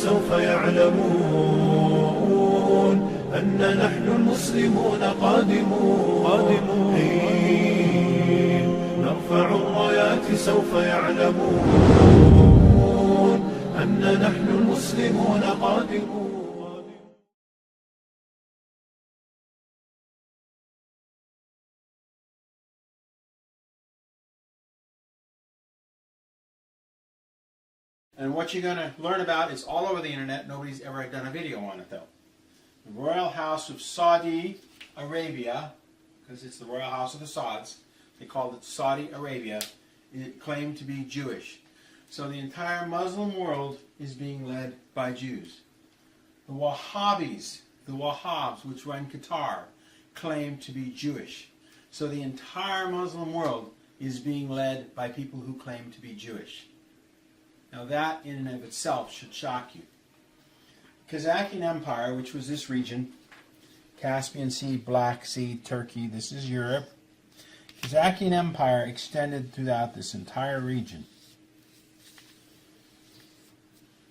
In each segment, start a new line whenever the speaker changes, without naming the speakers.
سوف يعلمون أن نحن المسلمون قادمون حين نرفع الرايات سوف يعلمون أن نحن المسلمون قادمون.
And what you're going to learn about is all over the internet. Nobody's ever done a video on it, though. The Royal House of Saudi Arabia, because it's the Royal House of the Sauds, they called it Saudi Arabia, it claimed to be Jewish. So the entire Muslim world is being led by Jews. The Wahhabis, the Wahhabs, which run Qatar, claim to be Jewish. So the entire Muslim world is being led by people who claim to be Jewish. Now that in and of itself should shock you. Kazakhstan Empire, which was this region, Caspian Sea, Black Sea, Turkey, this is Europe. Kazakhstan Empire extended throughout this entire region,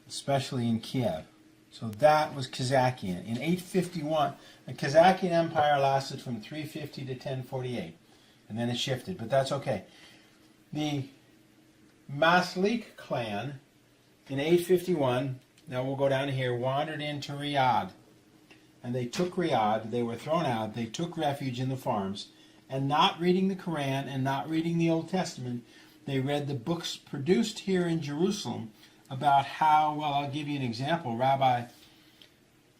especially in Kiev. So that was Kazakhstan. In 851, the Kazakhstan Empire lasted from 350 to 1048, and then it shifted, but that's okay. The Maslik clan in 851, now we'll go down here, wandered into Riyadh. And they took Riyadh, they were thrown out, they took refuge in the farms, and not reading the Quran and not reading the Old Testament, they read the books produced here in Jerusalem about how, well, I'll give you an example. Rabbi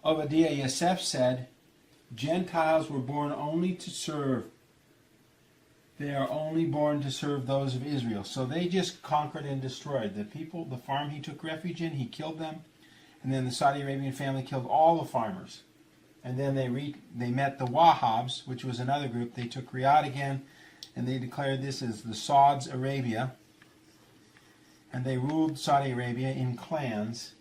Obadiah Yosef said, Gentiles were born only to serve. They are only born to serve those of Israel. So they just conquered and destroyed. The people, the farm he took refuge in, he killed them. And then the Saudi Arabian family killed all the farmers. And then they met the Wahhabs, which was another group. They took Riyadh again, and they declared this as the Saudi Arabia. And they ruled Saudi Arabia in clans.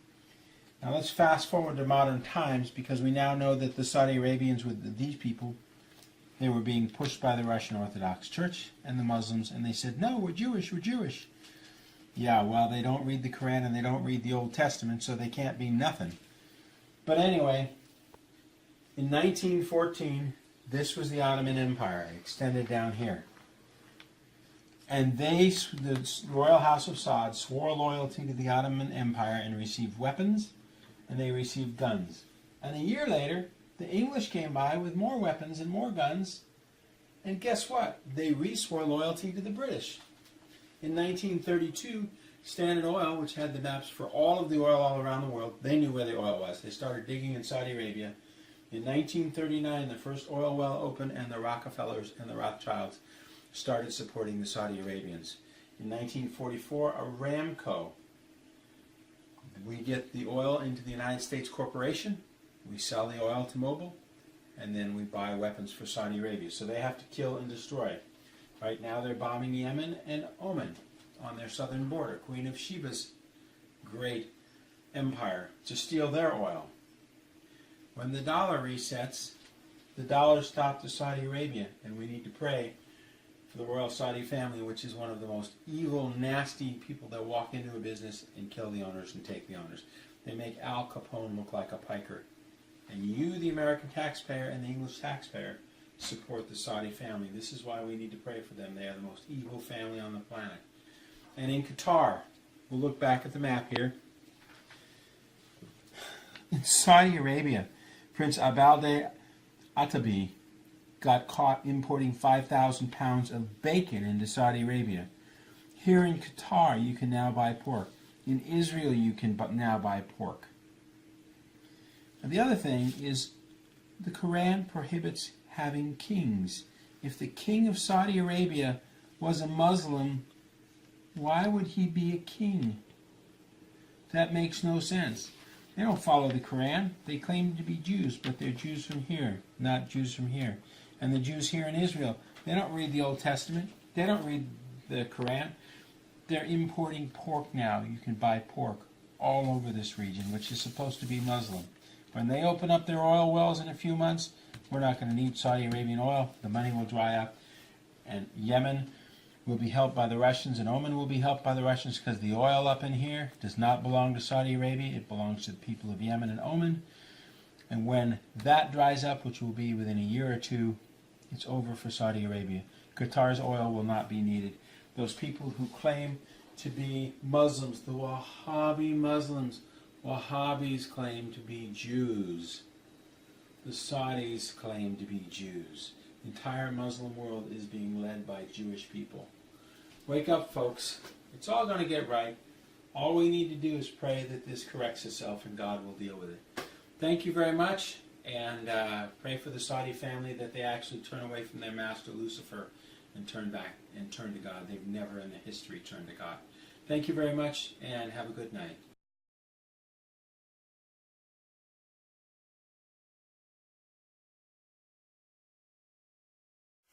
Now let's fast forward to modern times, because we now know that the Saudi Arabians, with these people, they were being pushed by the Russian Orthodox Church and the Muslims, and they said, no, we're Jewish, we're Jewish. Yeah, well, they don't read the Quran and they don't read the Old Testament, so they can't be nothing. But anyway, in 1914, this was the Ottoman Empire, extended down here. And the Royal House of Saud swore loyalty to the Ottoman Empire and received weapons, and they received guns. And a year later, the English came by with more weapons and more guns, and guess what? They re-swore loyalty to the British. In 1932, Standard Oil, which had the maps for all of the oil all around the world, they knew where the oil was. They started digging in Saudi Arabia. In 1939, the first oil well opened, and the Rockefellers and the Rothschilds started supporting the Saudi Arabians. In 1944, Aramco. We get the oil into the United States Corporation. We sell the oil to Mobil, and then we buy weapons for Saudi Arabia. So they have to kill and destroy. Right now they're bombing Yemen and Oman on their southern border, Queen of Sheba's great empire, to steal their oil. When the dollar resets, the dollar stopped to Saudi Arabia, and we need to pray for the royal Saudi family, which is one of the most evil, nasty people that walk into a business and kill the owners and take the owners. They make Al Capone look like a piker. And you, the American taxpayer and the English taxpayer, support the Saudi family. This is why we need to pray for them. They are the most evil family on the planet. And in Qatar, we'll look back at the map here. In Saudi Arabia, Prince Abalde Atabi got caught importing 5,000 pounds of bacon into Saudi Arabia. Here in Qatar, you can now buy pork. In Israel, you can now buy pork. And the other thing is, the Quran prohibits having kings. If the king of Saudi Arabia was a Muslim, why would he be a king? That makes no sense. They don't follow the Quran. They claim to be Jews, but they're Jews from here, not Jews from here. And the Jews here in Israel, they don't read the Old Testament. They don't read the Quran. They're importing pork now. You can buy pork all over this region, which is supposed to be Muslim. When they open up their oil wells in a few months, we're not going to need Saudi Arabian oil. The money will dry up. And Yemen will be helped by the Russians, and Oman will be helped by the Russians because the oil up in here does not belong to Saudi Arabia. It belongs to the people of Yemen and Oman. And when that dries up, which will be within a year or two, it's over for Saudi Arabia. Qatar's oil will not be needed. Those people who claim to be Muslims, the Wahhabi Muslims, Wahhabis claim to be Jews. The Saudis claim to be Jews. The entire Muslim world is being led by Jewish people. Wake up, folks. It's all going to get right. All we need to do is pray that this corrects itself and God will deal with it. Thank you very much, and pray for the Saudi family that they actually turn away from their master Lucifer and turn back and turn to God. They've never in the history turned to God. Thank you very much, and have a good night.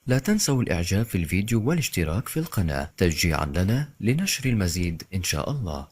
لا تنسوا الإعجاب في الفيديو والاشتراك في القناة تشجيعا لنا لنشر المزيد إن شاء الله.